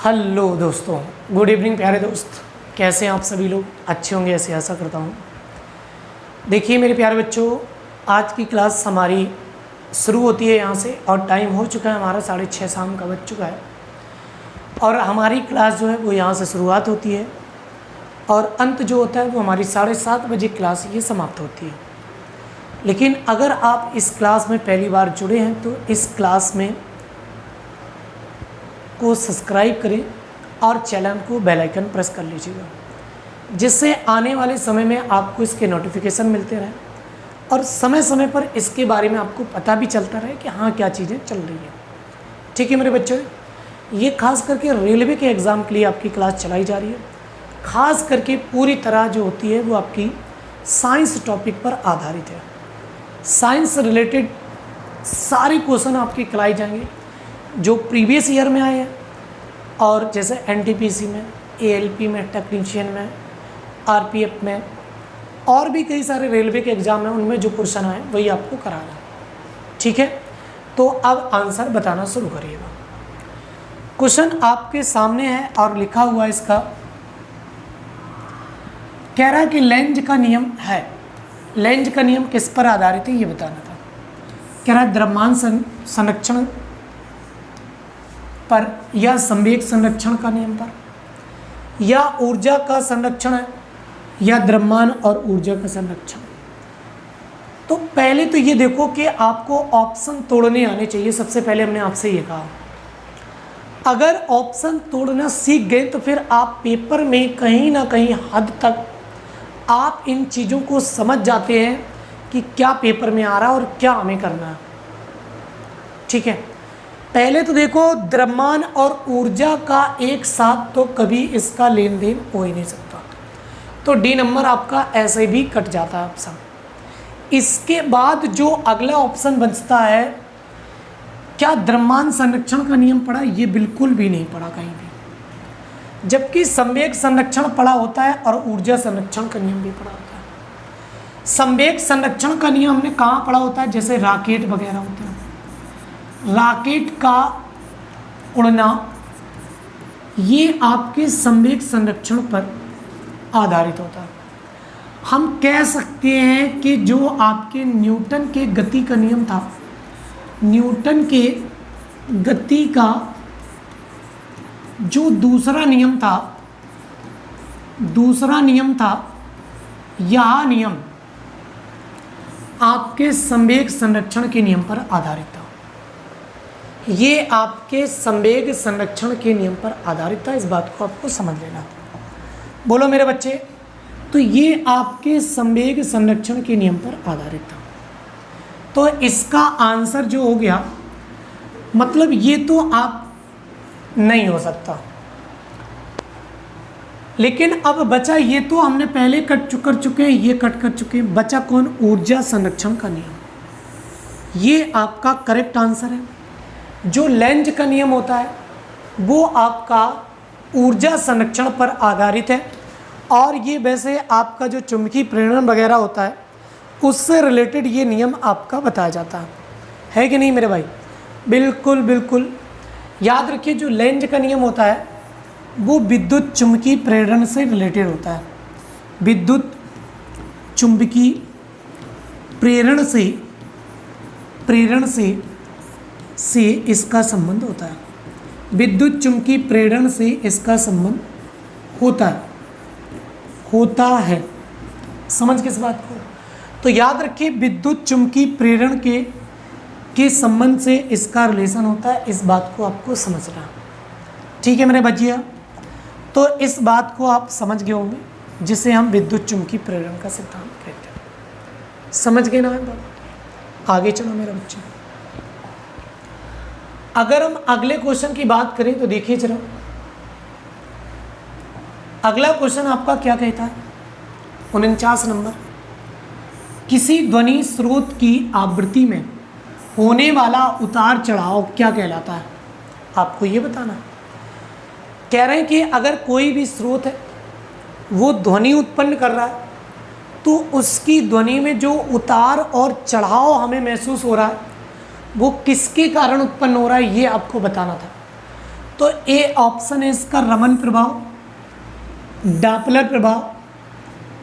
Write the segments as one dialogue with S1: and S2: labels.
S1: Hello दोस्तों, good evening प्यारे दोस्त। कैसे हैं आप सभी लोग? अच्छे होंगे ऐसे आशा करता हूँ। देखिए मेरे प्यारे बच्चों, आज की क्लास हमारी शुरू होती है यहाँ से और टाइम हो चुका है हमारा 6:30 शाम का बज चुका है। और हमारी क्लास जो है वो यहाँ से शुरुआत होती है और अंत जो होता है वो हमारी 7:30 बजे क्लास ये समाप्त होती है। लेकिन अगर आप इस क्लास में पहली बार जुड़े हैं तो इस क्लास में को सब्सक्राइब करें और चैनल को बेल आइकन प्रेस कर लीजिएगा, जिससे आने वाले समय में आपको इसके नोटिफिकेशन मिलते रहें और समय समय पर इसके बारे में आपको पता भी चलता रहे कि हाँ क्या चीज़ें चल रही हैं। ठीक है मेरे बच्चों, ये खास करके रेलवे के एग्ज़ाम के लिए आपकी क्लास चलाई जा रही है। खास करके पूरी तरह जो होती है वो आपकी साइंस टॉपिक पर आधारित है। साइंस रिलेटेड सारे क्वेश्चन आपके कराए जाएंगे जो प्रीवियस ईयर में आए हैं, और जैसे एनटीपीसी में, एएलपी में, टेक्नीशियन में, आरपीएफ में और भी कई सारे रेलवे के एग्ज़ाम हैं, उनमें जो क्वेश्चन आए वही आपको कराना है। ठीक है, तो अब आंसर बताना शुरू करिएगा। क्वेश्चन आपके सामने है और लिखा हुआ इसका, कह रहा है कि लेंज का नियम है। लेंज का नियम किस पर आधारित है ये बताना था। कह रहा है द्रव्यमान संरक्षण पर या संवेग संरक्षण का नियम पर, या ऊर्जा का संरक्षण है, या द्रव्यमान और ऊर्जा का संरक्षण। तो पहले तो ये देखो कि आपको ऑप्शन तोड़ने आने चाहिए। सबसे पहले हमने आपसे ये कहा, अगर ऑप्शन तोड़ना सीख गए तो फिर आप पेपर में कहीं ना कहीं हद तक आप इन चीज़ों को समझ जाते हैं कि क्या पेपर में आ रहा है और क्या हमें करना है। ठीक है, पहले तो देखो द्रव्यमान और ऊर्जा का एक साथ तो कभी इसका लेन देन हो ही नहीं सकता, तो डी नंबर आपका ऐसे भी कट जाता है ऑप्शन। इसके बाद जो अगला ऑप्शन बचता है, क्या द्रव्यमान संरक्षण का नियम पढ़ा? ये बिल्कुल भी नहीं पढ़ा कहीं भी, जबकि संवेग संरक्षण पढ़ा होता है और ऊर्जा संरक्षण का नियम भी पढ़ा होता है। संवेग संरक्षण का नियम हमने कहाँ पढ़ा होता है? जैसे रॉकेट वगैरह होते हैं, रॉकेट का उड़ना ये आपके संवेग संरक्षण पर आधारित होता है। हम कह सकते हैं कि जो आपके न्यूटन के गति का नियम था, न्यूटन के गति का जो दूसरा नियम था, यह नियम आपके संवेग संरक्षण के नियम पर आधारित था। ये आपके संवेग संरक्षण के नियम पर आधारित था, इस बात को आपको समझ लेना। बोलो मेरे बच्चे, तो ये आपके संवेग संरक्षण के नियम पर आधारित था। तो इसका आंसर जो हो गया, मतलब ये तो आप नहीं हो सकता। लेकिन अब बचा, ये तो हमने पहले कर चुके हैं, ये कट कर चुके हैं। बचा कौन? ऊर्जा संरक्षण का नियम। ये आपका करेक्ट आंसर है। जो लेंज का नियम होता है वो आपका ऊर्जा संरक्षण पर आधारित है, और ये वैसे आपका जो चुंबकीय प्रेरण वगैरह होता है उससे रिलेटेड ये नियम आपका बताया जाता है कि नहीं मेरे भाई? बिल्कुल बिल्कुल याद रखिए, जो लेंज का नियम होता है वो विद्युत चुंबकीय प्रेरण से रिलेटेड होता है। विद्युत चुंबकीय प्रेरण से इसका संबंध होता है। विद्युत चुंबकीय प्रेरण से इसका संबंध होता है। समझ किस बात को? तो याद रखिए, विद्युत चुंबकीय प्रेरण के संबंध से इसका रिलेशन होता है। इस बात को आपको समझना। ठीक है मेरे बच्चियों, तो इस बात को आप समझ गए होंगे, जिसे हम विद्युत चुंबकीय प्रेरण का सिद्धांत कहते हैं। समझ गए ना बात? आगे चलो मेरे बच्चे। अगर हम अगले क्वेश्चन की बात करें तो देखिए जरा, अगला क्वेश्चन आपका क्या कहता है? 49 नंबर, किसी ध्वनि स्रोत की आवृत्ति में होने वाला उतार चढ़ाव क्या कहलाता है? आपको ये बताना। कह रहे हैं कि अगर कोई भी स्रोत है वो ध्वनि उत्पन्न कर रहा है, तो उसकी ध्वनि में जो उतार और चढ़ाव हमें महसूस हो रहा है वो किसके कारण उत्पन्न हो रहा है, ये आपको बताना था। तो ए ऑप्शन है इसका रमन प्रभाव, डॉपलर प्रभाव,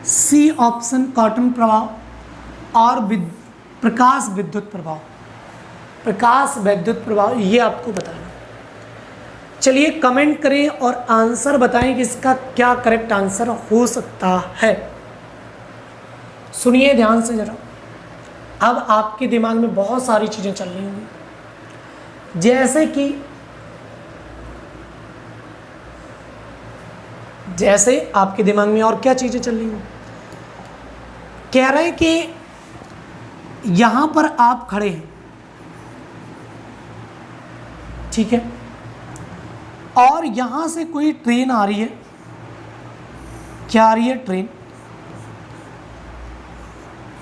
S1: सी ऑप्शन कॉटन प्रभाव और प्रकाश विद्युत प्रभाव। प्रकाश विद्युत प्रभाव ये आपको बताना। चलिए कमेंट करें और आंसर बताएं कि इसका क्या करेक्ट आंसर हो सकता है। सुनिए ध्यान से जरा। अब आपके दिमाग में बहुत सारी चीज़ें चल रही होंगी, जैसे आपके दिमाग में और क्या चीज़ें चल रही होंगी। कह रहे हैं कि यहाँ पर आप खड़े हैं, ठीक है, और यहाँ से कोई ट्रेन आ रही है। क्या आ रही है? ट्रेन।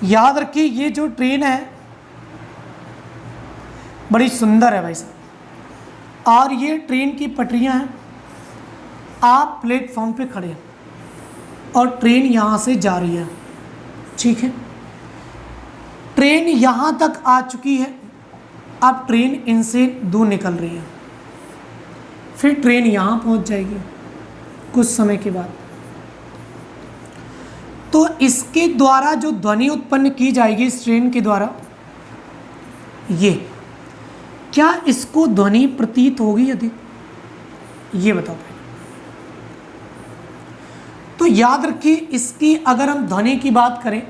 S1: याद रखिए ये जो ट्रेन है बड़ी सुंदर है भाई साहब, और ये ट्रेन की पटरियाँ हैं। आप प्लेटफॉर्म पे खड़े हैं और ट्रेन यहाँ से जा रही है, ठीक है। ट्रेन यहाँ तक आ चुकी है, अब ट्रेन इनसे दूर निकल रही है, फिर ट्रेन यहाँ पहुँच जाएगी कुछ समय के बाद। तो इसके द्वारा जो ध्वनि उत्पन्न की जाएगी इस ट्रेन के द्वारा, ये क्या इसको ध्वनि प्रतीत होगी यदि? ये बताओ भाई। तो याद रखिए इसकी अगर हम ध्वनि की बात करें,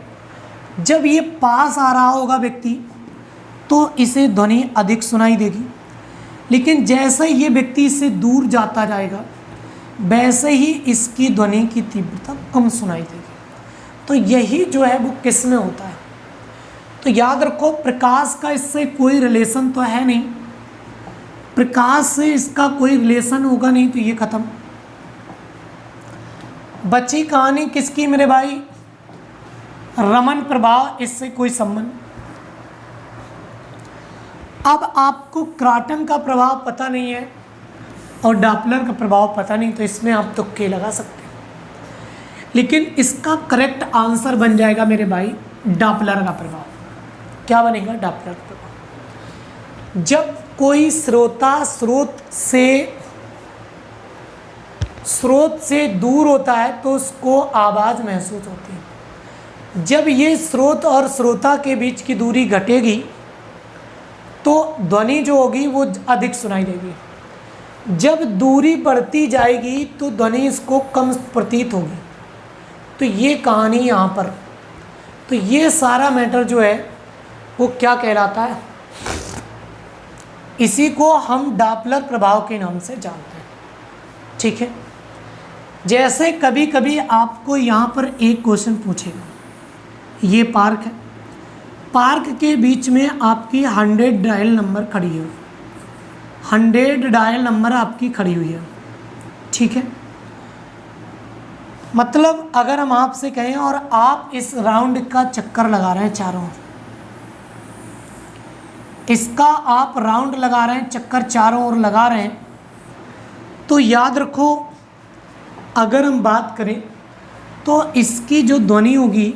S1: जब ये पास आ रहा होगा व्यक्ति तो इसे ध्वनि अधिक सुनाई देगी, लेकिन जैसे ये व्यक्ति इससे दूर जाता जाएगा वैसे ही इसकी ध्वनि की तीव्रता कम सुनाई देगी। तो यही जो है वो किस में होता है? तो याद रखो प्रकाश का इससे कोई रिलेशन तो है नहीं, प्रकाश से इसका कोई रिलेशन होगा नहीं, तो ये खत्म। बची कहानी किसकी मेरे भाई? रमन प्रभाव, इससे कोई संबंध। अब आपको क्राटन का प्रभाव पता नहीं है और डॉपलर का प्रभाव पता नहीं, तो इसमें आप तुक्के लगा सकते हैं, लेकिन इसका करेक्ट आंसर बन जाएगा मेरे भाई डॉपलर का प्रभाव। क्या बनेगा? डॉपलर का प्रभाव। जब कोई श्रोता स्रोत से दूर होता है तो उसको आवाज़ महसूस होती है। जब ये स्रोत और श्रोता के बीच की दूरी घटेगी तो ध्वनि जो होगी वो अधिक सुनाई देगी। जब दूरी बढ़ती जाएगी तो ध्वनि इसको कम प्रतीत होगी। तो ये कहानी यहाँ पर, तो ये सारा मैटर जो है वो क्या कहलाता है? इसी को हम डॉपलर प्रभाव के नाम से जानते हैं, ठीक है। जैसे कभी कभी आपको यहाँ पर एक क्वेश्चन पूछेगा, ये पार्क है, पार्क के बीच में आपकी 100 डायल नंबर खड़ी है, 100 डायल नंबर आपकी खड़ी हुई है, ठीक है। मतलब अगर हम आपसे कहें और आप इस राउंड का चक्कर लगा रहे हैं चारों ओर, इसका आप राउंड लगा रहे हैं, चक्कर चारों ओर लगा रहे हैं, तो याद रखो अगर हम बात करें तो इसकी जो ध्वनि होगी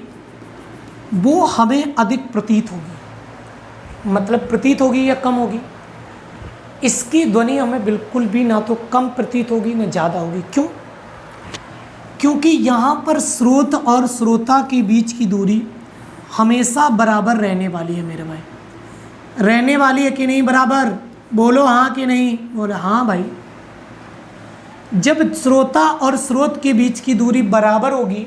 S1: वो हमें अधिक प्रतीत होगी। मतलब प्रतीत होगी या कम होगी? इसकी ध्वनि हमें बिल्कुल भी ना तो कम प्रतीत होगी ना ज़्यादा होगी। क्यों? क्योंकि यहाँ पर स्रोत और श्रोता के बीच की दूरी हमेशा बराबर रहने वाली है मेरे भाई। रहने वाली है कि नहीं बराबर? बोलो हाँ कि नहीं। बोलो हाँ भाई। जब श्रोता और स्रोत के बीच की दूरी बराबर होगी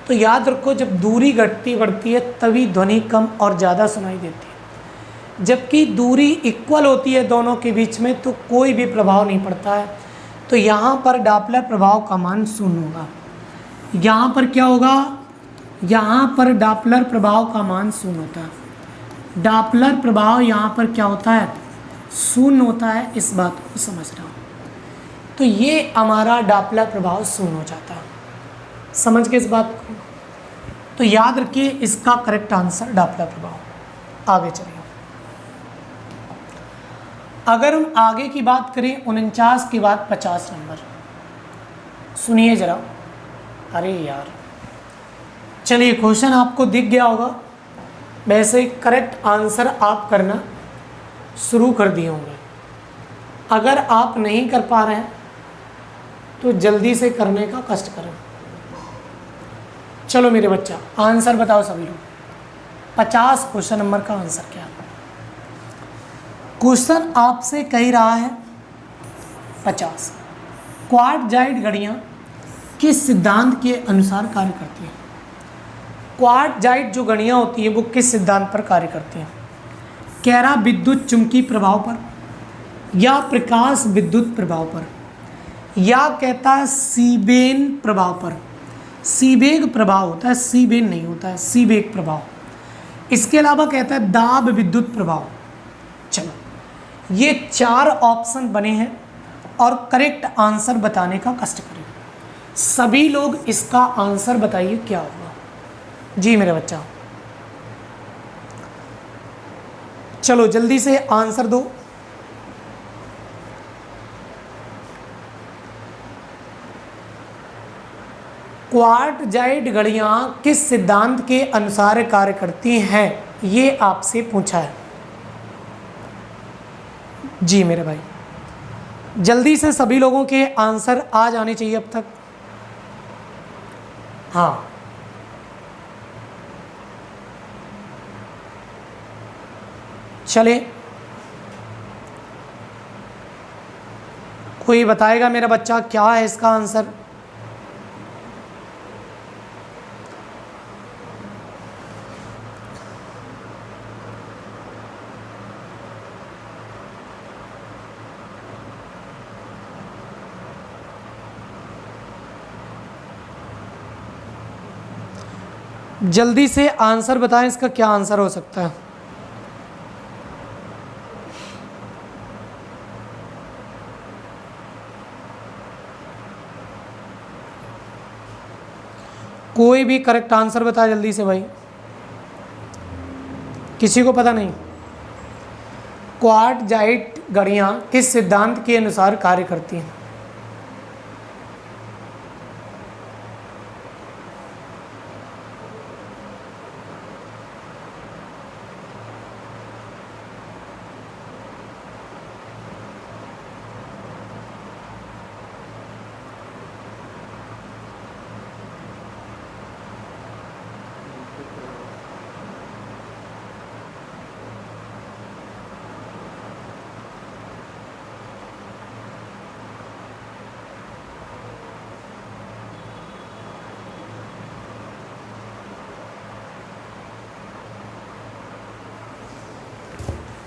S1: तो याद रखो जब दूरी घटती बढ़ती है तभी ध्वनि कम और ज़्यादा सुनाई देती है। जबकि दूरी इक्वल होती है दोनों के बीच में तो कोई भी प्रभाव नहीं पड़ता है। तो यहाँ पर डॉपलर प्रभाव का मान 0 होगा। यहाँ पर क्या होगा? यहाँ पर डॉपलर प्रभाव का मान 0 होता है। डॉपलर प्रभाव यहाँ पर क्या होता है? 0 होता है। इस बात को समझना। तो ये हमारा डॉपलर प्रभाव 0 हो जाता है। समझ गए इस बात को? तो याद रखिए इसका करेक्ट आंसर डॉपलर प्रभाव। आगे चलिए। अगर हम आगे की बात करें 49 के बाद 50 नंबर, सुनिए जरा। अरे यार, चलिए क्वेश्चन आपको दिख गया होगा, वैसे करेक्ट आंसर आप करना शुरू कर दिए होंगे। अगर आप नहीं कर पा रहे हैं तो जल्दी से करने का कष्ट करें। चलो मेरे बच्चा, आंसर बताओ सभी लोग। 50 क्वेश्चन नंबर का आंसर क्या है? क्वेश्चन आपसे कह रहा है 50, क्वार्टजाइट घड़ियाँ किस सिद्धांत के अनुसार कार्य करती हैं? क्वार्टजाइट जो घड़ियाँ होती हैं वो किस सिद्धांत पर कार्य करती हैं? कह रहा विद्युत चुंबकीय प्रभाव पर, या प्रकाश विद्युत प्रभाव पर, या कहता है सीबेन प्रभाव पर। सीबेग प्रभाव होता है, सीबेन नहीं होता है, सीबेग प्रभाव। इसके अलावा कहता है दाब विद्युत प्रभाव। चलो, ये 4 ऑप्शन बने हैं और करेक्ट आंसर बताने का कष्ट करें। सभी लोग इसका आंसर बताइए क्या होगा। जी मेरे बच्चा, चलो जल्दी से आंसर दो। क्वार्टजाइट घड़ियाँ किस सिद्धांत के अनुसार कार्य करती हैं, ये आपसे पूछा है। जी मेरे भाई, जल्दी से सभी लोगों के आंसर आ जाने चाहिए अब तक। हाँ, चले, कोई बताएगा मेरा बच्चा क्या है इसका आंसर? जल्दी से आंसर बताएं, इसका क्या आंसर हो सकता है? कोई भी करेक्ट आंसर बताए जल्दी से भाई। किसी को पता नहीं? क्वार्टजाइट घड़ियाँ किस सिद्धांत के अनुसार कार्य करती हैं?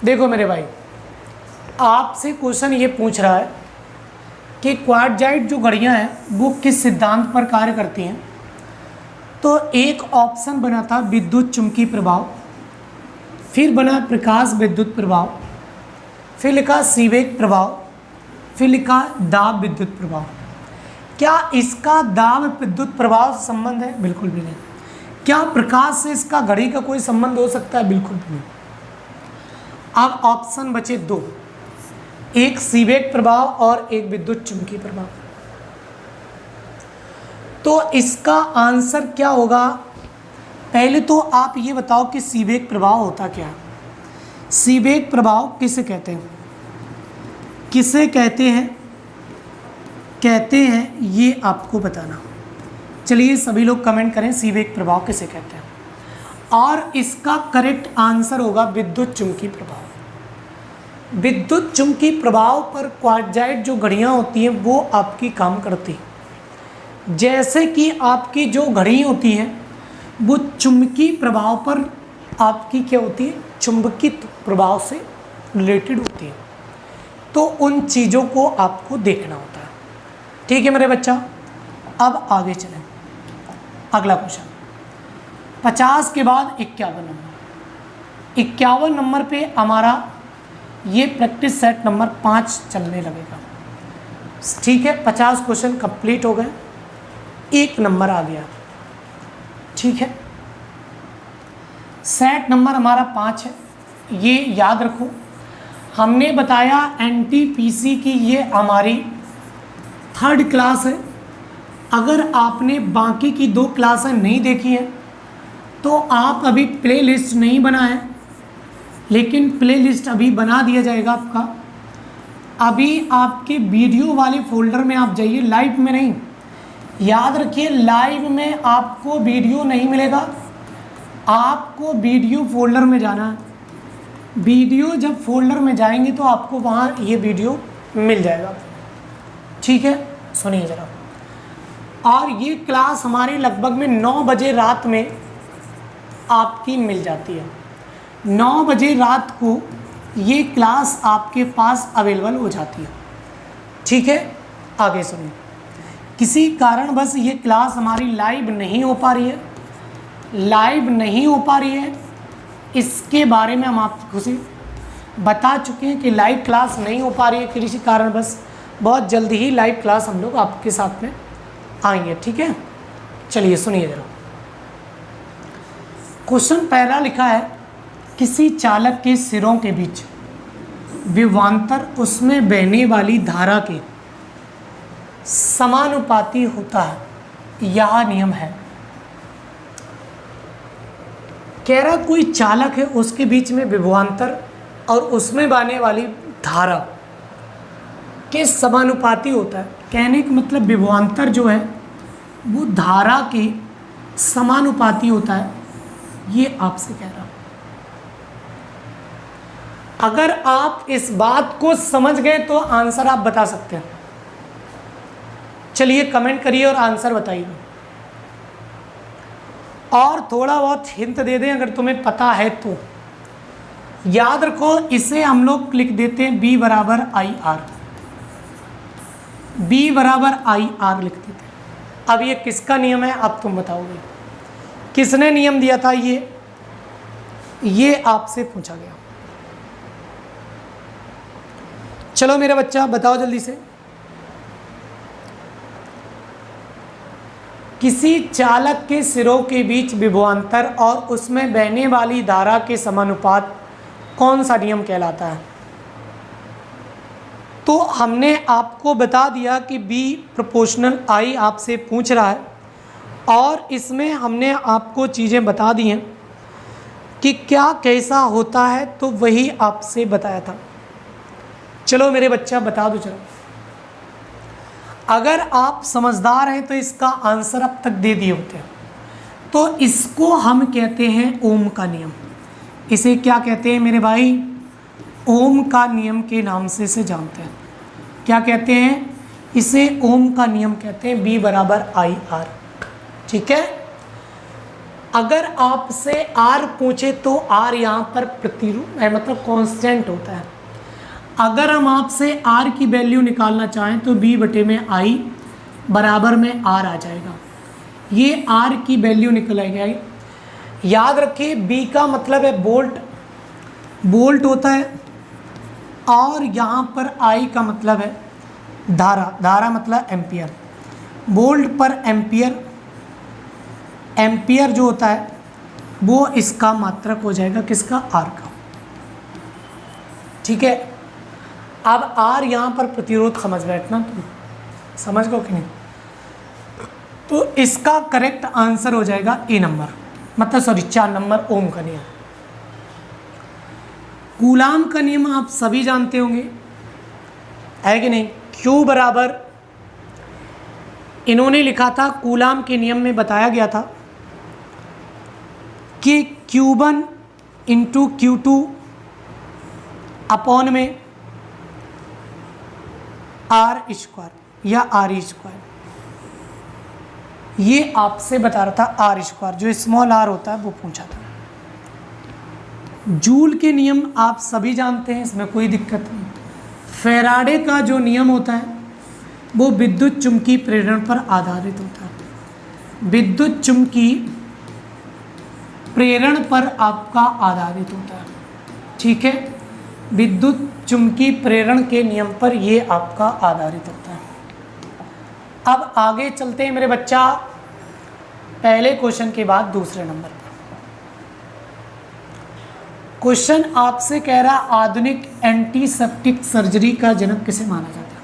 S1: देखो मेरे भाई, आपसे क्वेश्चन ये पूछ रहा है कि क्वार्टजाइट जो घड़ियाँ हैं वो किस सिद्धांत पर कार्य करती हैं। तो एक ऑप्शन बना था विद्युत चुंबकीय प्रभाव, फिर बना प्रकाश विद्युत प्रभाव, फिर लिखा सीबेक प्रभाव, फिर लिखा दाब विद्युत प्रभाव। क्या इसका दाब विद्युत प्रभाव से संबंध है? बिल्कुल भी नहीं। क्या प्रकाश से इसका घड़ी का कोई संबंध हो सकता है? बिल्कुल भी नहीं। अब ऑप्शन बचे 2, एक सीबेक प्रभाव और एक विद्युत चुंबकीय प्रभाव। तो इसका आंसर क्या होगा? पहले तो आप ये बताओ कि सीबेक प्रभाव होता क्या है? सीबेक प्रभाव किसे कहते हैं? किसे कहते हैं? कहते हैं ये आपको बताना। चलिए सभी लोग कमेंट करें, सीबेक प्रभाव किसे कहते हैं। और इसका करेक्ट आंसर होगा विद्युत चुंबकीय प्रभाव। विद्युत चुंबकीय प्रभाव पर क्वार्टजाइट जो घड़ियाँ होती हैं वो आपकी काम करती हैं। जैसे कि आपकी जो घड़ी होती हैं वो चुंबकीय प्रभाव पर आपकी क्या होती है? चुंबकीय प्रभाव से रिलेटेड होती है। तो उन चीज़ों को आपको देखना होता है। ठीक है मेरे बच्चा, अब आगे चलें। अगला क्वेश्चन 50 के बाद 51 नंबर। 51 नंबर पे हमारा ये प्रैक्टिस सेट नंबर 5 चलने लगेगा। ठीक है, 50 क्वेश्चन कंप्लीट हो गए, 1 नंबर आ गया। ठीक है, सेट नंबर हमारा 5 है, ये याद रखो। हमने बताया एनटीपीसी की ये हमारी 3rd क्लास है। अगर आपने बाकी की 2 क्लासें नहीं देखी हैं तो आप अभी प्ले लिस्ट नहीं बना है, लेकिन प्ले लिस्ट अभी बना दिया जाएगा आपका। अभी आपके वीडियो वाले फोल्डर में आप जाइए, लाइव में नहीं। याद रखिए लाइव में आपको वीडियो नहीं मिलेगा, आपको वीडियो फोल्डर में जाना है। वीडियो जब फोल्डर में जाएंगे तो आपको वहाँ ये वीडियो मिल जाएगा, ठीक है। सुनिए ज़रा, और ये क्लास हमारी लगभग में 9 बजे रात में आपकी मिल जाती है। 9 बजे रात को ये क्लास आपके पास अवेलेबल हो जाती है, ठीक है। आगे सुनिए, किसी कारणवश ये क्लास हमारी लाइव नहीं हो पा रही है, लाइव नहीं हो पा रही है, इसके बारे में हम आपको से बता चुके हैं कि लाइव क्लास नहीं हो पा रही है किसी कारणवश। बहुत जल्दी ही लाइव क्लास हम लोग आपके साथ में आएंगे, ठीक है। चलिए सुनिए जरा, क्वेश्चन पहला लिखा है, किसी चालक के सिरों के बीच विभवांतर उसमें बहने वाली धारा के समानुपाती होता है, यह नियम है। कह रहा कोई चालक है, उसके बीच में विभवांतर और उसमें बहने वाली धारा के समानुपाती होता है। कहने का मतलब विभवांतर जो है वो धारा के समानुपाती होता है, ये आपसे कह रहा। अगर आप इस बात को समझ गए तो आंसर आप बता सकते हैं। चलिए कमेंट करिए और आंसर बताइए, और थोड़ा बहुत हिंट दे दें अगर तुम्हें पता है तो। याद रखो इसे हम लोग लिख देते हैं B बराबर आई आर, B बराबर आई आर लिख देते हैं। अब ये किसका नियम है अब तुम बताओगे, किसने नियम दिया था, ये आपसे पूछा गया। चलो मेरा बच्चा बताओ जल्दी से। किसी चालक के सिरों के बीच विभवांतर और उसमें बहने वाली धारा के समानुपात कौन सा नियम कहलाता है। तो हमने आपको बता दिया कि B प्रोपोर्शनल I आपसे पूछ रहा है, और इसमें हमने आपको चीज़ें बता दी हैं कि क्या कैसा होता है, तो वही आपसे बताया था। चलो मेरे बच्चा बता दो। चलो अगर आप समझदार हैं तो इसका आंसर अब तक दे दिए होते हैं। तो इसको हम कहते हैं ओम का नियम। इसे क्या कहते हैं मेरे भाई, ओम का नियम के नाम से इसे जानते हैं। क्या कहते हैं इसे, ओम का नियम कहते हैं। B बराबर आई आर, ठीक है। अगर आपसे R पूछे तो R यहाँ पर प्रतिरूप है, मतलब कांस्टेंट होता है। अगर हम आपसे R की वैल्यू निकालना चाहें तो B बटे में I बराबर में R आ जाएगा। ये R की वैल्यू निकल आएगी। याद रखिए B का मतलब है बोल्ट, बोल्ट होता है, और यहाँ पर I का मतलब है धारा, धारा मतलब एम्पियर। बोल्ट पर एम्पियर, एम्पियर जो होता है वो इसका मात्रक हो जाएगा, किसका, R का, ठीक है। अब R यहाँ पर प्रतिरोध समझ बैठना, तुम समझ गो कि नहीं। तो इसका करेक्ट आंसर हो जाएगा A नंबर, मतलब सॉरी 4 नंबर, ओम का नियम। कूलाम का नियम आप सभी जानते होंगे, है कि नहीं। Q बराबर, इन्होंने लिखा था कूलाम के नियम में बताया गया था कि Q1 इंटू Q2 अपॉन में R स्क्वायर या R स्क्वायर। ये आपसे बता रहा था R स्क्वायर, जो स्मॉल r होता है वो पूछा था। जूल के नियम आप सभी जानते हैं, इसमें कोई दिक्कत नहीं। फैराडे का जो नियम होता है वो विद्युत चुंबकीय प्रेरण पर आधारित होता है। विद्युत चुंबकीय प्रेरण पर आपका आधारित होता है, ठीक है। विद्युत चुंबकीय प्रेरण के नियम पर ये आपका आधारित होता है। अब आगे चलते हैं मेरे बच्चा, पहले क्वेश्चन के बाद दूसरे नंबर पर। क्वेश्चन आपसे कह रहा आधुनिक एंटीसेप्टिक सर्जरी का जनक किसे माना जाता है।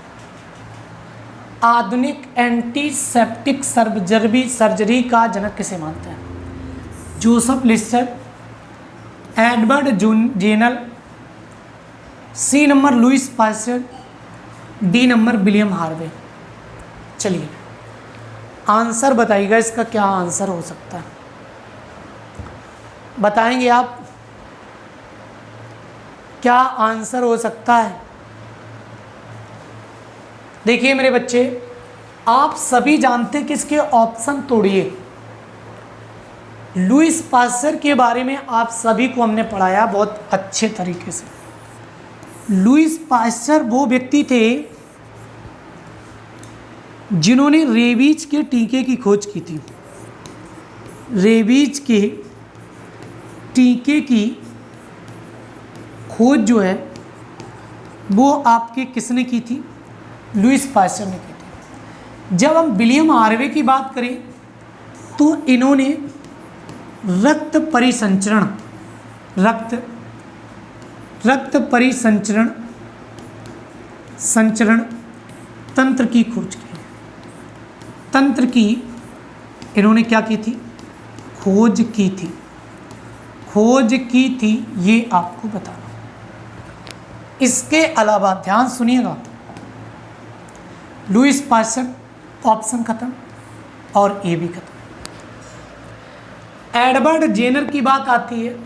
S1: आधुनिक एंटीसेप्टिक सर्जरी का जनक किसे मानते हैं। Joseph Lister, Edward Jenner, C number Louis Pasteur, D number William Harvey. चलिए आंसर बताइएगा, इसका क्या आंसर हो सकता है, बताएंगे आप क्या आंसर हो सकता है। देखिए मेरे बच्चे, आप सभी जानते हैं कि इसके ऑप्शन तोड़िए। लुईस पास्चर के बारे में आप सभी को हमने पढ़ाया बहुत अच्छे तरीके से। लुईस पास्चर वो व्यक्ति थे जिन्होंने रेबीज के टीके की खोज की थी। रेबीज के टीके की खोज जो है वो आपके किसने की थी? लुईस पास्चर ने की थी। जब हम विलियम हार्वे की बात करें तो इन्होंने रक्त परिसंचरण तंत्र की खोज की। तंत्र की इन्होंने क्या की थी? खोज की थी, ये आपको बताना। इसके अलावा ध्यान सुनिएगा, लुईस पास्चर ऑप्शन खत्म और ए भी खत्म। एडवर्ड जेनर की बात आती है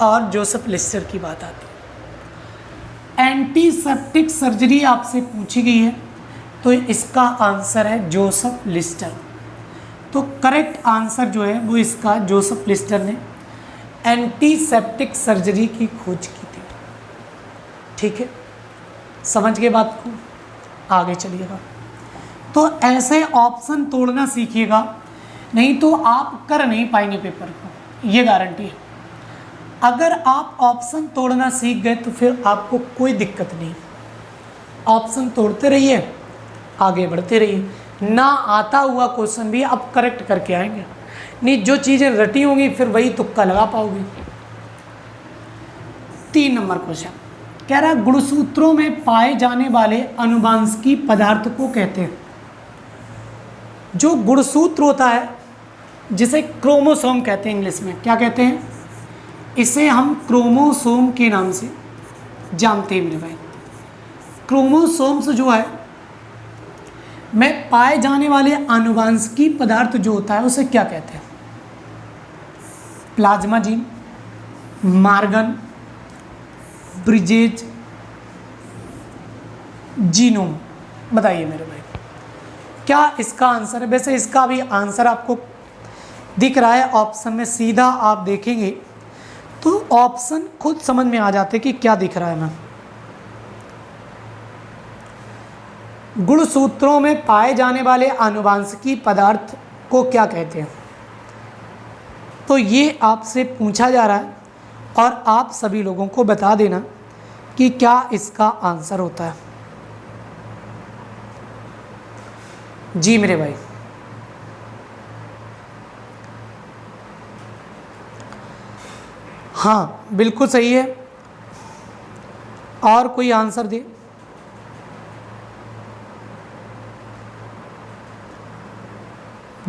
S1: और जोसेफ लिस्टर की बात आती है। एंटीसेप्टिक सर्जरी आपसे पूछी गई है तो इसका आंसर है जोसेफ लिस्टर। तो करेक्ट आंसर जो है वो इसका जोसेफ लिस्टर ने एंटीसेप्टिक सर्जरी की खोज की थी। ठीक है, समझ गए बात को? आगे चलिएगा। तो ऐसे ऑप्शन तोड़ना सीखिएगा, नहीं तो आप कर नहीं पाएंगे पेपर को, ये गारंटी है। अगर आप ऑप्शन तोड़ना सीख गए तो फिर आपको कोई दिक्कत नहीं। ऑप्शन तोड़ते रहिए, आगे बढ़ते रहिए। ना आता हुआ क्वेश्चन भी आप करेक्ट करके आएंगे, नहीं जो चीज़ें रटी होंगी फिर वही तुक्का लगा पाओगे। 3 नंबर क्वेश्चन कह रहा है गुणसूत्रों में पाए जाने वाले अनुवांशिकी पदार्थ को कहते हैं। जो गुणसूत्र होता है जिसे क्रोमोसोम कहते हैं, इंग्लिश में क्या कहते हैं? इसे हम क्रोमोसोम के नाम से जानते हैं मेरे भाई। क्रोमोसोम्स जो है में पाए जाने वाले अनुवांशिकी पदार्थ जो होता है उसे क्या कहते हैं? Plasma gene, Morgan, bridges, genome. बताइए मेरे भाई क्या इसका आंसर है? वैसे इसका भी आंसर आपको दिख रहा है ऑप्शन में, सीधा आप देखेंगे तो ऑप्शन खुद समझ में आ जाते कि क्या दिख रहा है। मैं गुणसूत्रों में पाए जाने वाले आनुवांशिकी पदार्थ को क्या कहते हैं, तो ये आपसे पूछा जा रहा है और आप सभी लोगों को बता देना कि क्या इसका आंसर होता है। जी मेरे भाई, हाँ बिल्कुल सही है। और कोई आंसर दे?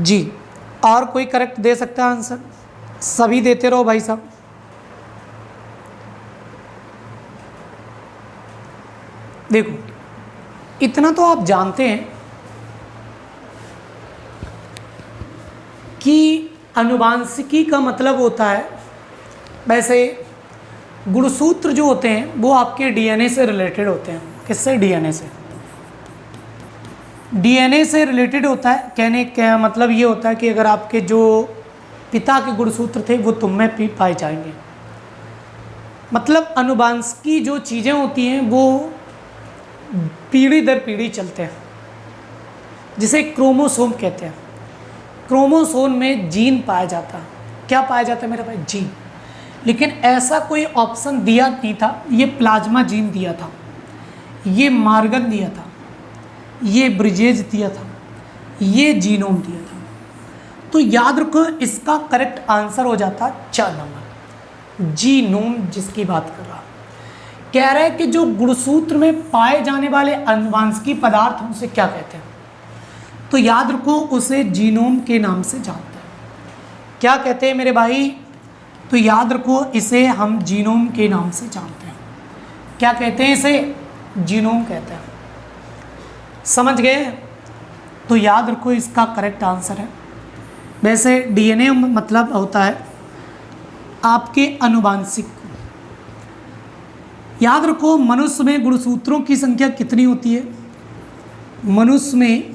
S1: जी, और कोई करेक्ट दे सकता है आंसर? सभी देते रहो भाई साहब। देखो इतना तो आप जानते हैं कि अनुवांशिकी का मतलब होता है, वैसे गुणसूत्र जो होते हैं वो आपके डीएनए से रिलेटेड होते हैं। किससे? डीएनए से। डीएनए से रिलेटेड होता है। कहने का मतलब ये होता है कि अगर आपके जो पिता के गुणसूत्र थे वो तुम में भी पाए जाएंगे। मतलब अनुवांशिकी जो चीज़ें होती हैं वो पीढ़ी दर पीढ़ी चलते हैं, जिसे क्रोमोसोम कहते हैं। क्रोमोसोम में जीन पाया जाता है। क्या पाया जाता है मेरे भाई? जीन। लेकिन ऐसा कोई ऑप्शन दिया नहीं था। ये प्लाज्मा जीन दिया था, ये मार्गन दिया था, ये ब्रिजेज दिया था, ये जीनोम दिया था। तो याद रखो इसका करेक्ट आंसर हो जाता 4 नंबर, जीनोम, जिसकी बात कर रहा। कह रहा है कि जो गुणसूत्र में पाए जाने वाले अनुवांशिकी पदार्थ हैं उसे क्या कहते हैं, तो याद रखो उसे जीनोम के नाम से जानते हैं। क्या कहते हैं मेरे भाई? तो याद रखो इसे हम जीनोम के नाम से जानते हैं। क्या कहते हैं इसे? जीनोम कहते हैं। समझ गए? तो याद रखो इसका करेक्ट आंसर है। वैसे डीएनए मतलब होता है आपके अनुवांशिक। याद रखो मनुष्य में गुणसूत्रों की संख्या कितनी होती है? मनुष्य में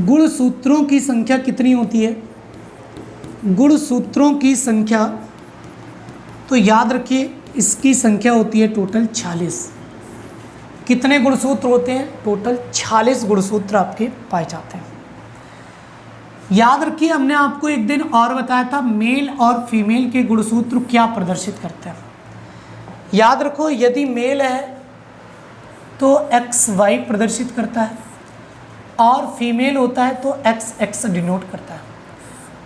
S1: गुणसूत्रों की संख्या कितनी होती है? गुणसूत्रों की संख्या, तो याद रखिए इसकी संख्या होती है टोटल 46। कितने गुणसूत्र होते हैं? टोटल 46 गुणसूत्र आपके पाए जाते हैं। याद रखिए हमने आपको एक दिन और बताया था मेल और फीमेल के गुणसूत्र क्या प्रदर्शित करते हैं। याद रखो यदि मेल है तो XY प्रदर्शित करता है और फीमेल होता है तो XX डिनोट करता है।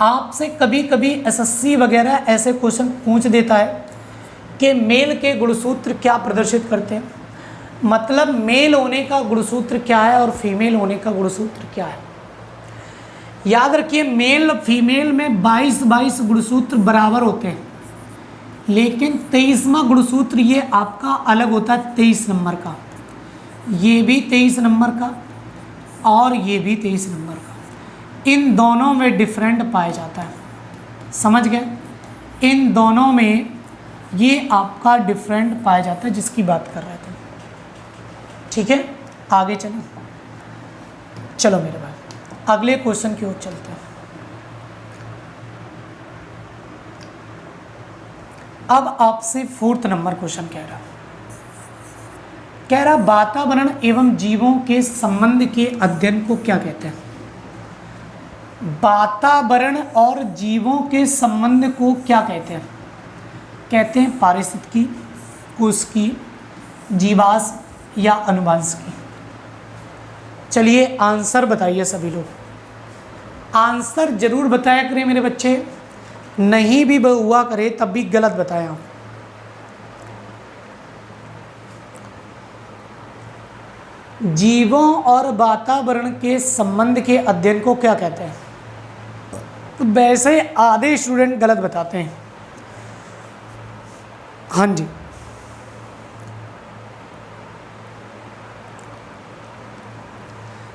S1: आपसे कभी कभी SSC वगैरह ऐसे क्वेश्चन पूछ देता है कि मेल के गुणसूत्र क्या प्रदर्शित करते हैं, मतलब मेल होने का गुणसूत्र क्या है और फीमेल होने का गुणसूत्र क्या है। याद रखिए मेल फीमेल में 22 गुणसूत्र बराबर होते हैं, लेकिन 23वां गुणसूत्र ये आपका अलग होता है 23 नंबर का, ये भी 23 नंबर का और ये भी 23 नंबर का। इन दोनों में डिफरेंट पाया जाता है, समझ गए? इन दोनों में ये आपका डिफरेंट पाया जाता है जिसकी बात कर रहे थे। ठीक है, आगे चलो। चलो मेरे भाई अगले क्वेश्चन की ओर चलते हैं। अब आपसे 4th नंबर क्वेश्चन कह रहा वातावरण एवं जीवों के संबंध के अध्ययन को क्या कहते हैं? वातावरण और जीवों के संबंध को क्या कहते हैं? कहते हैं पारिस्थितिकी, कोशिकी, जीवाश्म या अनुवांशिकी। चलिए आंसर बताइए सभी लोग, आंसर जरूर बताया करें मेरे बच्चे, नहीं भी हुआ करे तब भी गलत बताया। जीवों और वातावरण के संबंध के अध्ययन को क्या कहते हैं? तो वैसे आधे स्टूडेंट गलत बताते हैं। हाँ जी,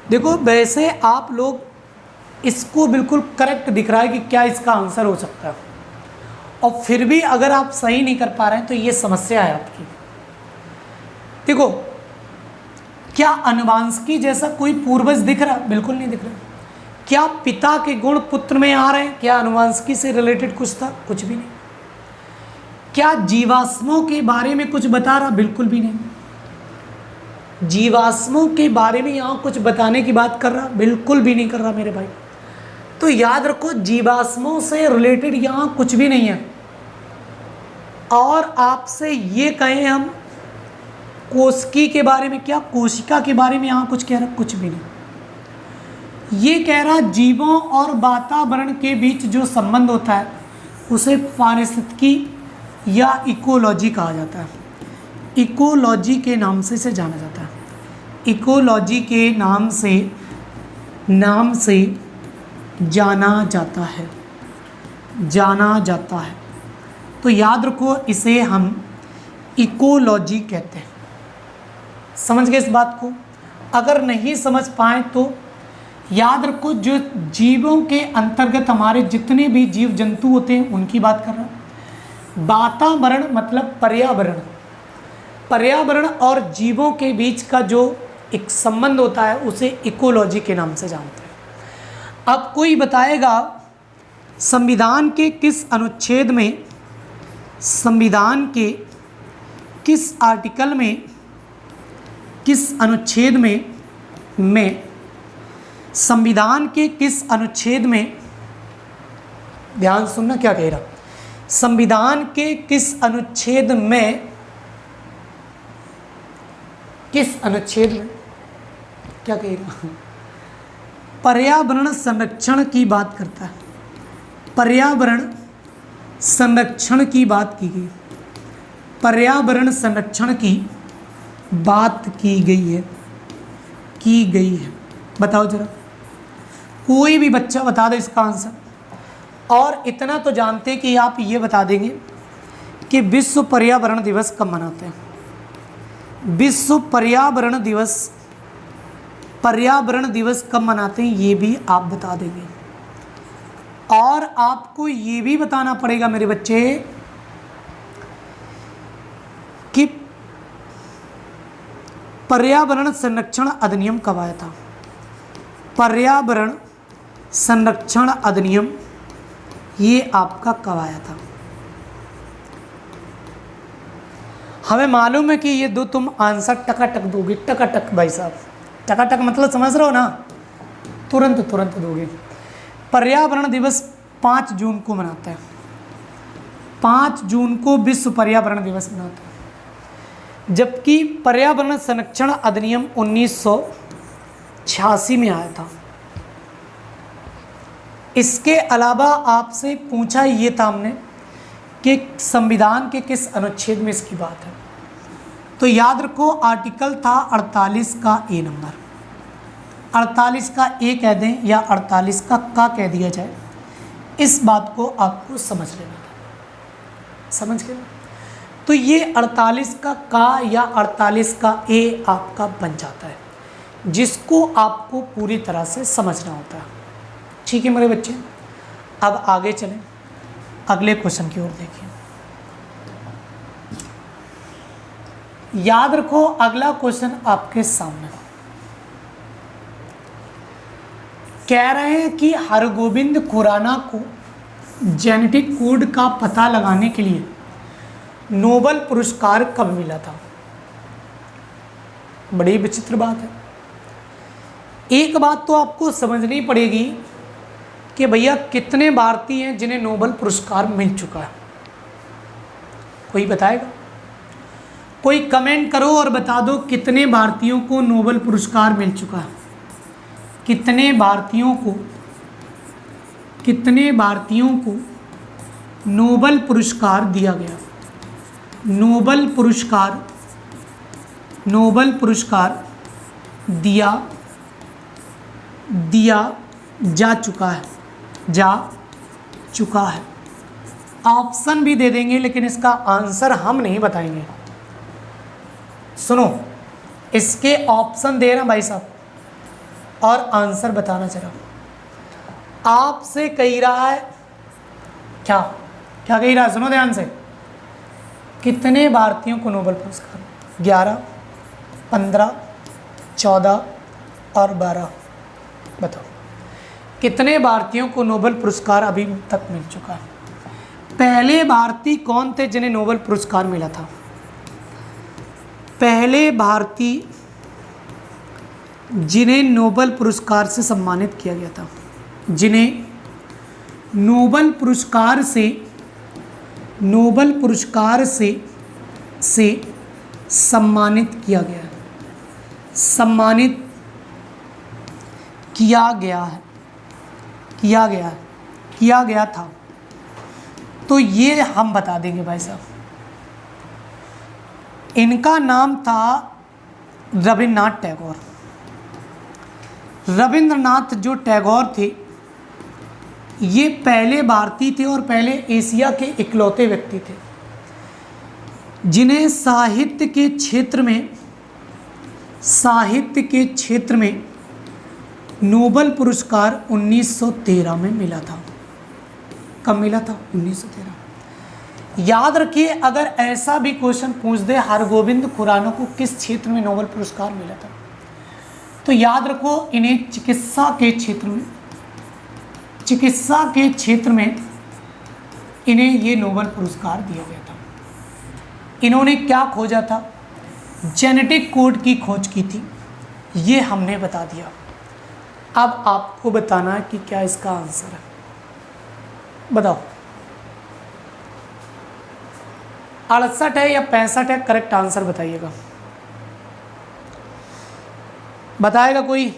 S1: देखो वैसे आप लोग इसको बिल्कुल करेक्ट दिख रहा है कि क्या इसका आंसर हो सकता है, और फिर भी अगर आप सही नहीं कर पा रहे हैं तो ये समस्या है आपकी। देखो क्या अनुवांशिकी जैसा कोई पूर्वज दिख रहा? बिल्कुल नहीं दिख रहा। क्या पिता के गुण पुत्र में आ रहे हैं? क्या अनुवांशिकी से रिलेटेड कुछ था? कुछ भी नहीं। क्या जीवाश्मों के बारे में कुछ बता रहा? बिल्कुल भी नहीं। जीवाश्मों के बारे में यहाँ कुछ बताने की बात कर रहा? बिल्कुल भी नहीं कर रहा मेरे भाई। तो याद रखो जीवाश्मों से रिलेटेड यहाँ कुछ भी नहीं है। और आपसे ये कहें हम कोशिकी के बारे में, क्या कोशिका के बारे में यहाँ कुछ कह रहा? कुछ भी नहीं। ये कह रहा जीवों और वातावरण के बीच जो संबंध होता है उसे पारिस्थितिकी या इकोलॉजी कहा जाता है। इकोलॉजी के नाम से इसे जाना जाता है। इकोलॉजी के नाम से जाना जाता है। तो याद रखो इसे हम इकोलॉजी कहते हैं। समझ गए इस बात को? अगर नहीं समझ पाए तो याद रखो जो जीवों के अंतर्गत हमारे जितने भी जीव जंतु होते हैं उनकी बात कर रहा हूँ। वातावरण मतलब पर्यावरण और जीवों के बीच का जो एक संबंध होता है उसे इकोलॉजी के नाम से जानते हैं। अब कोई बताएगा संविधान के किस अनुच्छेद में, संविधान के किस आर्टिकल में, किस अनुच्छेद में संविधान के किस अनुच्छेद में, ध्यान सुनना क्या कह रहा, संविधान के किस अनुच्छेद में, किस अनुच्छेद में क्या कह रहा, पर्यावरण संरक्षण की बात करता है। पर्यावरण संरक्षण की बात की गई, पर्यावरण संरक्षण की बात की गई है। बताओ जरा, कोई भी बच्चा बता दो इसका आंसर। और इतना तो जानते कि आप ये बता देंगे कि विश्व पर्यावरण दिवस कब मनाते हैं। विश्व पर्यावरण दिवस पर्यावरण दिवस कब मनाते हैं ये भी आप बता देंगे। और आपको ये भी बताना पड़ेगा मेरे बच्चे कि पर्यावरण संरक्षण अधिनियम कब आया था। पर्यावरण संरक्षण अधिनियम ये आपका कब आया था। हमें मालूम है कि ये दो तुम आंसर टकाटक दोगे, टकाटक भाई साहब, टकाटक मतलब समझ रहे हो ना, तुरंत तुरंत दोगे। पर्यावरण दिवस 5 जून को मनाता है, 5 जून को विश्व पर्यावरण दिवस मनाता है, जबकि पर्यावरण संरक्षण अधिनियम 1986 में आया था। इसके अलावा आपसे पूछा ये था हमने कि संविधान के किस अनुच्छेद में इसकी बात है, तो याद रखो आर्टिकल था 48 का ए नंबर, 48 का ए कह दें या 48 का कह दिया जाए, इस बात को आपको समझ लेना था, समझ गए। तो ये 48 का या 48 का ए आपका बन जाता है, जिसको आपको पूरी तरह से समझना होता है। ठीक है मेरे बच्चे, अब आगे चलें, अगले क्वेश्चन की ओर देखिए। याद रखो अगला क्वेश्चन आपके सामने कह रहे हैं कि हरगोविंद खुराना को जेनेटिक कोड का पता लगाने के लिए नोबेल पुरस्कार कब मिला था। बड़ी विचित्र बात है। एक बात तो आपको समझनी पड़ेगी कि भैया कितने भारतीय हैं जिन्हें नोबेल पुरस्कार मिल चुका है। कोई बताएगा? कोई कमेंट करो और बता दो कितने भारतीयों को नोबेल पुरस्कार मिल चुका है। कितने भारतीयों को नोबेल पुरस्कार दिया गया। नोबेल पुरस्कार दिया जा चुका है। ऑप्शन भी दे देंगे लेकिन इसका आंसर हम नहीं बताएंगे। सुनो, इसके ऑप्शन दे रहा भाई साहब और आंसर बताना चला। आपसे कह रहा है क्या कह रहा है, सुनो ध्यान से। कितने भारतीयों को नोबेल पुरस्कार? 11, 15, 14 और 12। बताओ कितने भारतीयों को नोबेल पुरस्कार अभी तक मिल चुका है। पहले भारतीय कौन थे जिन्हें नोबेल पुरस्कार मिला था? पहले भारतीय जिन्हें नोबेल पुरस्कार से सम्मानित किया गया था, जिन्हें नोबेल पुरस्कार से सम्मानित किया गया है, सम्मानित किया गया था। तो ये हम बता देंगे भाई साहब। इनका नाम था रविन्द्रनाथ टैगोर। रविंद्रनाथ जो टैगोर थे, ये पहले भारतीय थे और पहले एशिया के इकलौते व्यक्ति थे जिन्हें साहित्य के क्षेत्र में नोबेल पुरस्कार 1913 में मिला था। कब मिला था? 1913। याद रखिए, अगर ऐसा भी क्वेश्चन पूछ दे हरगोविंद खुराना को किस क्षेत्र में नोबेल पुरस्कार मिला था, तो याद रखो इन्हें चिकित्सा के क्षेत्र में इन्हें ये नोबेल पुरस्कार दिया गया था। इन्होंने क्या खोजा था? जेनेटिक कोड की खोज की थी। ये हमने बता दिया। अब आपको बताना है कि क्या इसका आंसर है। बताओ 68 है या 65 है? करेक्ट आंसर बताइएगा। बताएगा कोई?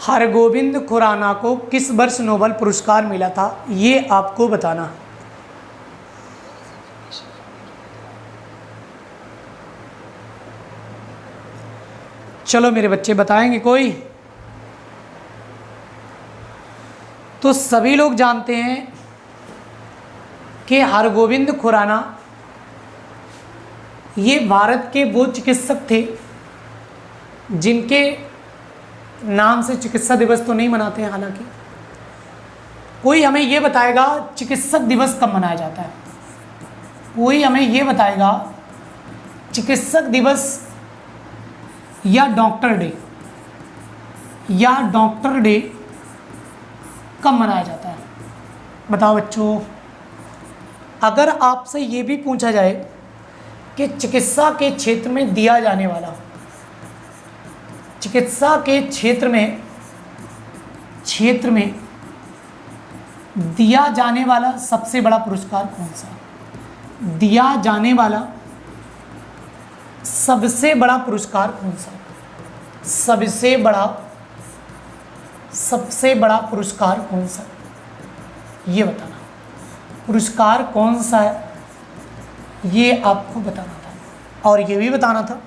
S1: हरगोविंद खुराना को किस वर्ष नोबेल पुरस्कार मिला था, ये आपको बताना। चलो मेरे बच्चे बताएंगे कोई? तो सभी लोग जानते हैं कि हरगोविंद खुराना ये भारत के वो चिकित्सक थे जिनके नाम से चिकित्सा दिवस तो नहीं मनाते हैं। हालांकि कोई हमें ये बताएगा चिकित्सक दिवस कब मनाया जाता है? कोई हमें ये बताएगा चिकित्सक दिवस या डॉक्टर डे कब मनाया जाता है? बताओ बच्चों। अगर आपसे ये भी पूछा जाए कि चिकित्सा के क्षेत्र में दिया जाने वाला, चिकित्सा के क्षेत्र में दिया जाने वाला सबसे बड़ा पुरस्कार कौन सा? दिया जाने वाला सबसे बड़ा पुरस्कार कौन सा? सबसे बड़ा पुरस्कार कौन सा? ये बताना। पुरस्कार कौन सा है ये आपको बताना था। और ये भी बताना था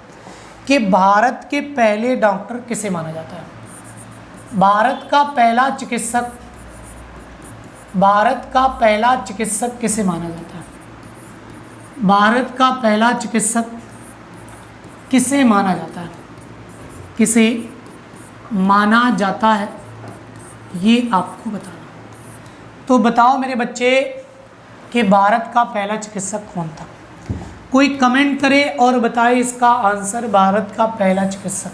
S1: कि भारत के पहले डॉक्टर किसे माना जाता है? भारत का पहला चिकित्सक किसे माना जाता है? भारत का पहला चिकित्सक किसे माना जाता है? किसे माना जाता है ये आपको बताना। तो बताओ मेरे बच्चे कि भारत का पहला चिकित्सक कौन था? कोई कमेंट करे और बताए इसका आंसर, भारत का पहला चिकित्सक,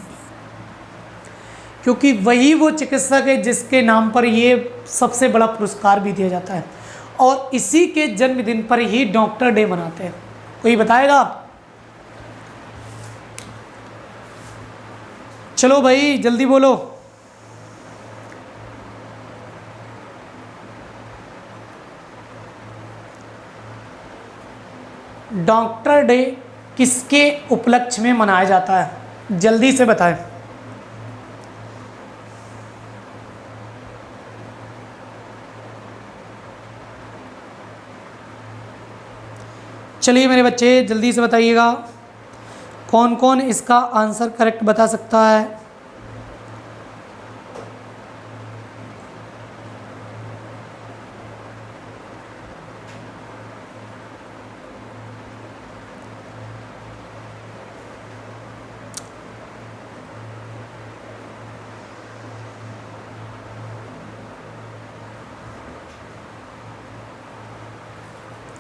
S1: क्योंकि वही वो चिकित्सक है जिसके नाम पर ये सबसे बड़ा पुरस्कार भी दिया जाता है और इसी के जन्मदिन पर ही डॉक्टर डे मनाते हैं। कोई बताएगा? चलो भाई जल्दी बोलो। डॉक्टर डे किसके उपलक्ष्य में मनाया जाता है? जल्दी से बताएं। चलिए मेरे बच्चे जल्दी से बताइएगा कौन कौन इसका आंसर करेक्ट बता सकता है।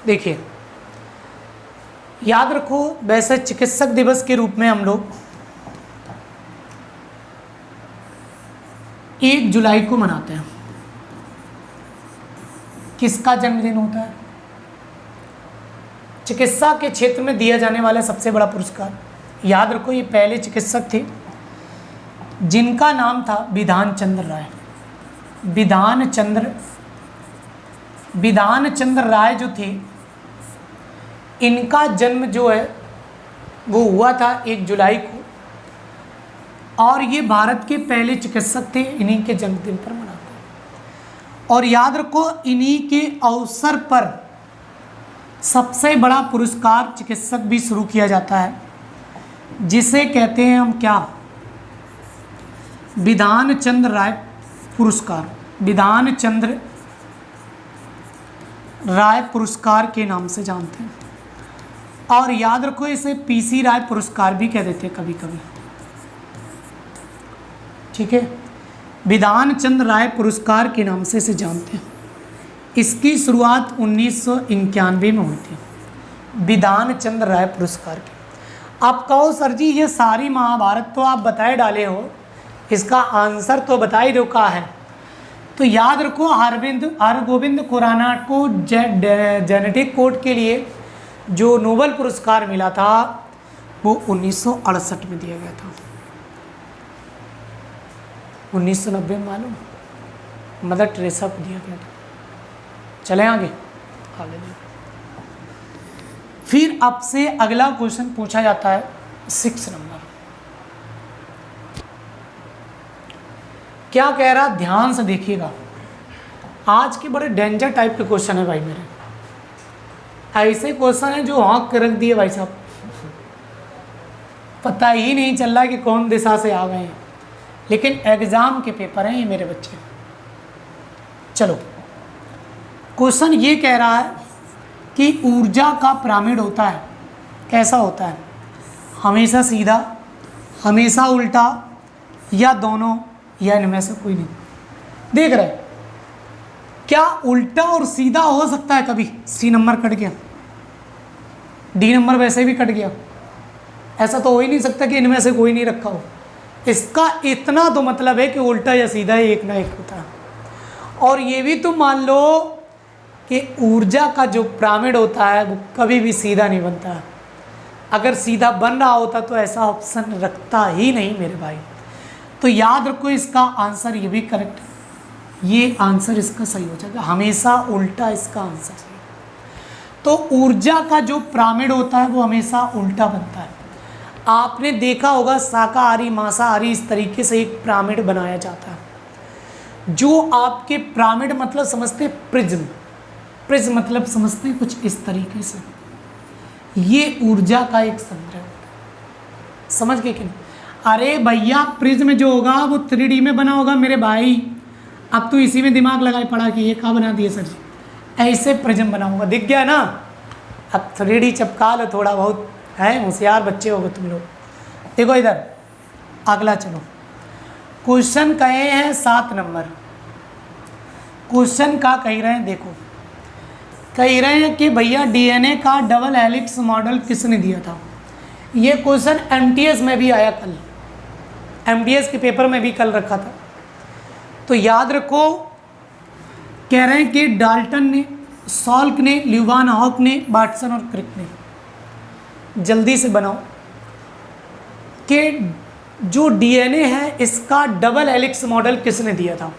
S1: देखिए याद रखो, वैसे चिकित्सक दिवस के रूप में हम लोग 1 जुलाई को मनाते हैं। किसका जन्मदिन होता है? चिकित्सा के क्षेत्र में दिया जाने वाला सबसे बड़ा पुरस्कार। याद रखो ये पहले चिकित्सक थे जिनका नाम था बिधान चंद्र राय। बिधान चंद्र राय जो थे, इनका जन्म जो है वो हुआ था 1 जुलाई को और ये भारत के पहले चिकित्सक थे। इन्हीं के जन्मदिन पर मनाते हैं। और याद रखो इन्हीं के अवसर पर सबसे बड़ा पुरस्कार चिकित्सक भी शुरू किया जाता है, जिसे कहते हैं हम क्या? बिधान चंद्र राय पुरस्कार। बिधान चंद्र राय पुरस्कार के नाम से जानते हैं। और याद रखो इसे पीसी राय पुरस्कार भी कह देते हैं कभी कभी। ठीक है, बिधान चंद्र राय पुरस्कार के नाम से इसे जानते हैं। इसकी शुरुआत 1991 में हुई थी, बिधान चंद्र राय पुरस्कार की। आप कहो सर जी ये सारी महाभारत तो आप बताए डाले हो, इसका आंसर तो बता ही दो का है। तो याद रखो हरगोविंद खुराना को जेनेटिक कोड के लिए जो नोबेल पुरस्कार मिला था वो 1968 में दिया गया था। 1990 में मालूम मदर टेरेसा को दिया गया था। चले आगे फिर आपसे अगला क्वेश्चन पूछा जाता है 6 नंबर। क्या कह रहा, ध्यान से देखिएगा। आज के बड़े डेंजर टाइप के क्वेश्चन है भाई मेरे। ऐसे क्वेश्चन है जो हाँक रख दिए भाई साहब, पता ही नहीं चल रहा कि कौन दिशा से आ गए हैं, लेकिन एग्जाम के पेपर हैं ये मेरे बच्चे। चलो क्वेश्चन ये कह रहा है कि ऊर्जा का पिरामिड होता है कैसा होता है, हमेशा सीधा, हमेशा उल्टा, या दोनों, या इनमें से कोई नहीं। देख रहे क्या उल्टा और सीधा हो सकता है कभी? सी नंबर कट गया, डी नंबर वैसे भी कट गया, ऐसा तो हो ही नहीं सकता कि इनमें से कोई नहीं रखा हो। इसका इतना तो मतलब है कि उल्टा या सीधा एक ना एक होता है। और ये भी तुम मान लो कि ऊर्जा का जो पिरामिड होता है वो कभी भी सीधा नहीं बनता है। अगर सीधा बन रहा होता तो ऐसा ऑप्शन रखता ही नहीं मेरे भाई। तो याद रखो इसका आंसर ये भी करेक्ट है, ये आंसर इसका सही हो जाएगा, हमेशा उल्टा इसका आंसर सही। तो ऊर्जा का जो पिरामिड होता है वो हमेशा उल्टा बनता है। आपने देखा होगा शाकाहारी मांसाहारी इस तरीके से एक पिरामिड बनाया जाता है। जो आपके पिरामिड मतलब समझते प्रिज्म, प्रिज्म मतलब समझते हैं कुछ इस तरीके से, ये ऊर्जा का एक संग्रह होता है। समझ गए कि नहीं? अरे भैया प्रिज्म जो होगा वो 3D में बना होगा मेरे भाई। अब तो इसी में दिमाग लगाए पड़ा कि ये कहाँ बना दिए सर जी, ऐसे प्रिज्म बना होगा, दिख गया ना। अब 3D चपका लो थोड़ा बहुत, है होशियार बच्चे हो गए तुम लोग। देखो इधर अगला चलो, क्वेश्चन कहे हैं 7 नंबर। क्वेश्चन का कह रहे हैं, देखो कह रहे हैं कि भैया डीएनए का डबल हेलिक्स मॉडल किसने दिया था। ये क्वेश्चन एमटीएस में भी आया कल, एमटीएस के पेपर में भी कल रखा था। तो याद रखो, कह रहे हैं कि डाल्टन ने, सॉल्क ने, ल्यूवान-हॉक ने, वाटसन और क्रिक ने। जल्दी से बनाओ कि जो डीएनए है इसका डबल हेलिक्स मॉडल किसने दिया था।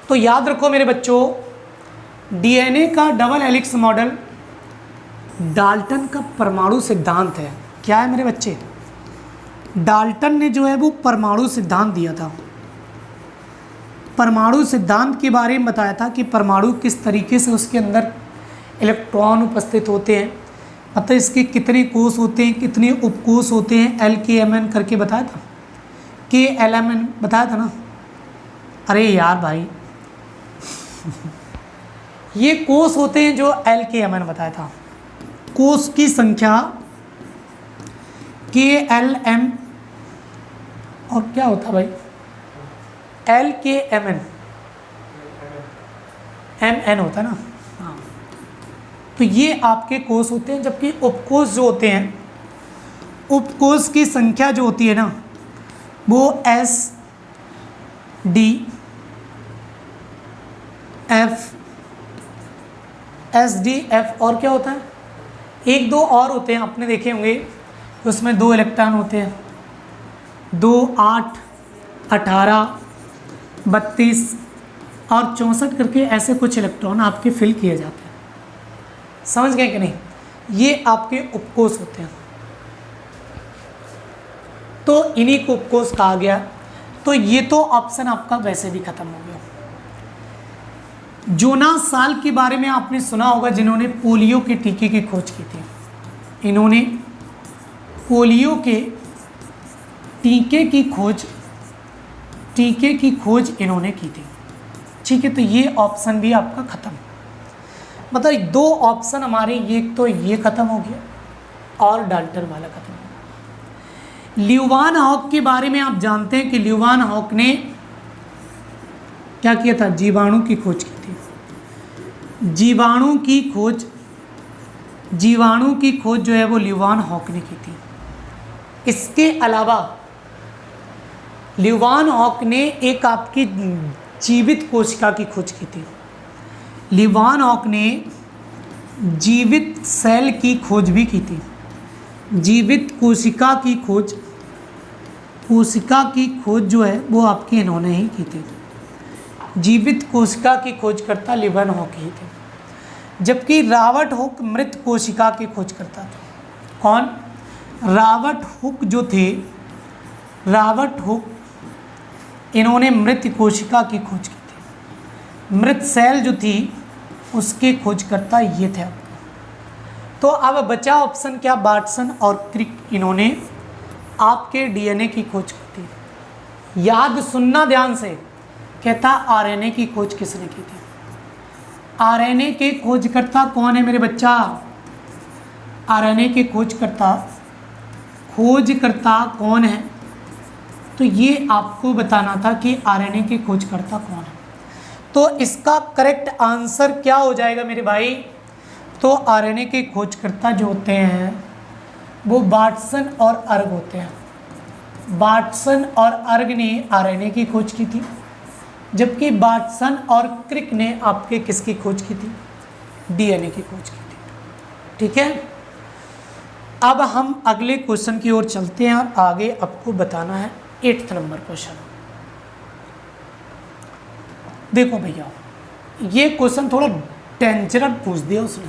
S1: तो याद रखो मेरे बच्चों, डीएनए का डबल हेलिक्स मॉडल डाल्टन का परमाणु सिद्धांत है। क्या है मेरे बच्चे? डाल्टन ने जो है वो परमाणु सिद्धांत दिया था। परमाणु सिद्धांत के बारे में बताया था कि परमाणु किस तरीके से उसके अंदर इलेक्ट्रॉन उपस्थित होते हैं, मतलब इसके कितने कोष होते हैं, कितने उपकोष होते हैं, LKMN करके बताया था, KLMN बताया था ना। अरे यार भाई ये कोष होते हैं जो LKMN बताया था। कोष की संख्या KLM और क्या होता भाई LKMN, MN होता है ना। हाँ, तो ये आपके कोष होते हैं, जबकि उपकोष जो होते हैं, उपकोष की संख्या जो होती है ना वो SD, F, SDF और क्या होता है, 1-2 और होते हैं, आपने देखे होंगे कि उसमें 2 इलेक्ट्रॉन होते हैं, 2, 8, 18, 32 और 64 करके ऐसे कुछ इलेक्ट्रॉन आपके फिल किए जाते हैं। समझ गए कि नहीं? ये आपके उपकोष होते हैं। तो इन्हीं को उपकोष कहा गया। तो ये तो ऑप्शन आपका वैसे भी खत्म हो गया। जोनास साल्क के बारे में आपने सुना होगा, जिन्होंने पोलियो के टीके की खोज की थी। इन्होंने पोलियो के टीके की खोज इन्होंने की थी। ठीक है, तो ये ऑप्शन भी आपका खत्म। मतलब 2 ऑप्शन हमारे, ये तो ये खत्म हो गया और डाल्टन वाला खत्म हो गया। ल्यूवान-हॉक के बारे में आप जानते हैं कि ल्यूवान-हॉक ने क्या किया था? जीवाणु की खोज की थी। जीवाणु की खोज जो है वो ल्यूवान-हॉक ने की थी। इसके अलावा ल्यूवान-हॉक ने एक आपकी जीवित कोशिका की खोज की थी। ल्यूवान-हॉक ने जीवित सेल की खोज भी की थी। जीवित कोशिका की खोज जो है वो आपकी इन्होंने ही की थी। जीवित कोशिका की खोज करता ल्यूवान-हॉक ही थे। जबकि रॉबर्ट-हुक मृत कोशिका की खोज करता था। कौन? रॉबर्ट-हुक जो थे, रॉबर्ट-हुक इन्होंने मृत कोशिका की खोज की थी। मृत सेल जो थी उसके खोजकर्ता ये थे। तो अब बचा ऑप्शन क्या? वाटसन और क्रिक इन्होंने आपके डीएनए की खोज की थी। याद सुनना ध्यान से, कहता आरएनए की खोज किसने की थी? आरएनए के खोजकर्ता कौन है मेरे बच्चा? आरएनए के खोजकर्ता कौन है? तो ये आपको बताना था कि आरएनए के खोजकर्ता कौन है। तो इसका करेक्ट आंसर क्या हो जाएगा मेरे भाई? तो आरएनए के खोजकर्ता जो होते हैं वो वाटसन और अर्ग होते हैं। वाटसन और अर्ग ने आरएनए की खोज की थी, जबकि वाटसन और क्रिक ने आपके किसकी खोज की थी? डीएनए की खोज की थी। ठीक है, अब हम अगले क्वेश्चन की ओर चलते हैं और आगे आपको बताना है 8th नंबर क्वेश्चन। देखो भैया, ये क्वेश्चन थोड़ा डेंजरस पूछ दिया उसने।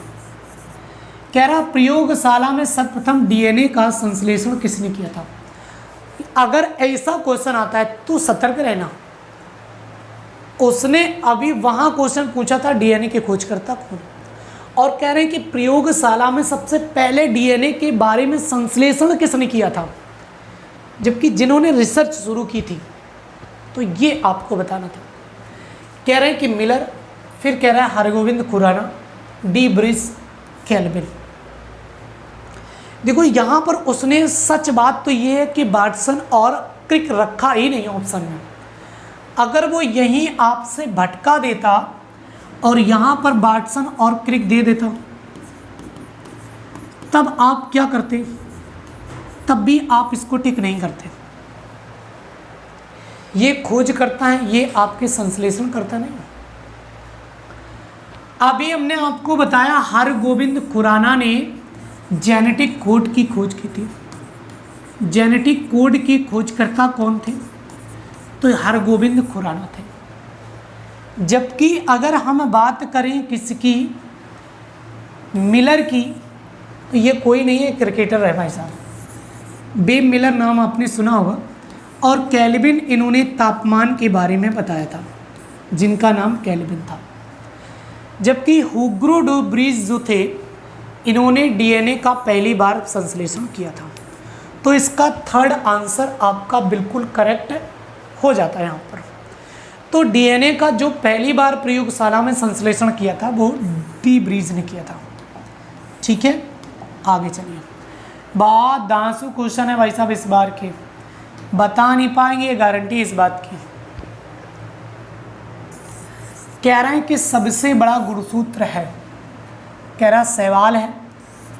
S1: कह रहा प्रयोगशाला में सर्वप्रथम डीएनए का संश्लेषण किसने किया था? अगर ऐसा क्वेश्चन आता है तो सतर्क रहना। उसने अभी वहां क्वेश्चन पूछा था डीएनए के खोजकर्ता कौन, और कह रहे हैं कि प्रयोगशाला में सबसे पहले डीएनए के बारे में संश्लेषण किसने किया था, जबकि जिन्होंने रिसर्च शुरू की थी। तो ये आपको बताना था। कह रहे हैं कि मिलर, फिर कह रहा है Hargobind Khorana, D bridge, Kelvin. देखो यहाँ पर उसने सच बात तो ये है कि वाटसन और क्रिक रखा ही नहीं ऑप्शन में। अगर वो यहीं आपसे भटका देता और यहाँ पर वाटसन और क्रिक दे देता, तब आप क्या करते? तब भी आप इसको टिक नहीं करते। ये खोज करता है, ये आपके संश्लेषण करता नहीं। अभी हमने आपको बताया हरगोविंद खुराना ने जेनेटिक कोड की खोज की थी। जेनेटिक कोड की खोजकर्ता कौन थे? तो हरगोविंद खुराना थे। जबकि अगर हम बात करें किसकी, मिलर की, तो ये कोई नहीं है, क्रिकेटर है भाई साहब। बेब मिलर नाम आपने सुना होगा। और केल्विन, इन्होंने तापमान के बारे में बताया था, जिनका नाम केल्विन था। जबकि हुगो डे ब्रिज जो थे, इन्होंने डीएनए का पहली बार संश्लेषण किया था। तो इसका थर्ड आंसर आपका बिल्कुल करेक्ट हो जाता है यहाँ पर। तो डीएनए का जो पहली बार प्रयोगशाला में संश्लेषण किया था वो डी ब्रिज ने किया था। ठीक है, आगे चलिए। बहुत दांसू क्वेश्चन है भाई साहब इस बार के, बता नहीं पाएंगे, गारंटी इस बात की। कह रहे हैं कि सबसे बड़ा गुणसूत्र है, कह रहा शैवाल है,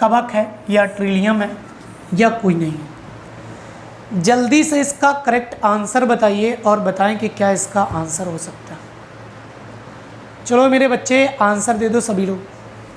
S1: कवक है, या ट्रिलियम है, या कोई नहीं। जल्दी से इसका करेक्ट आंसर बताइए और बताएं कि क्या इसका आंसर हो सकता है। चलो मेरे बच्चे आंसर दे दो सभी लोग।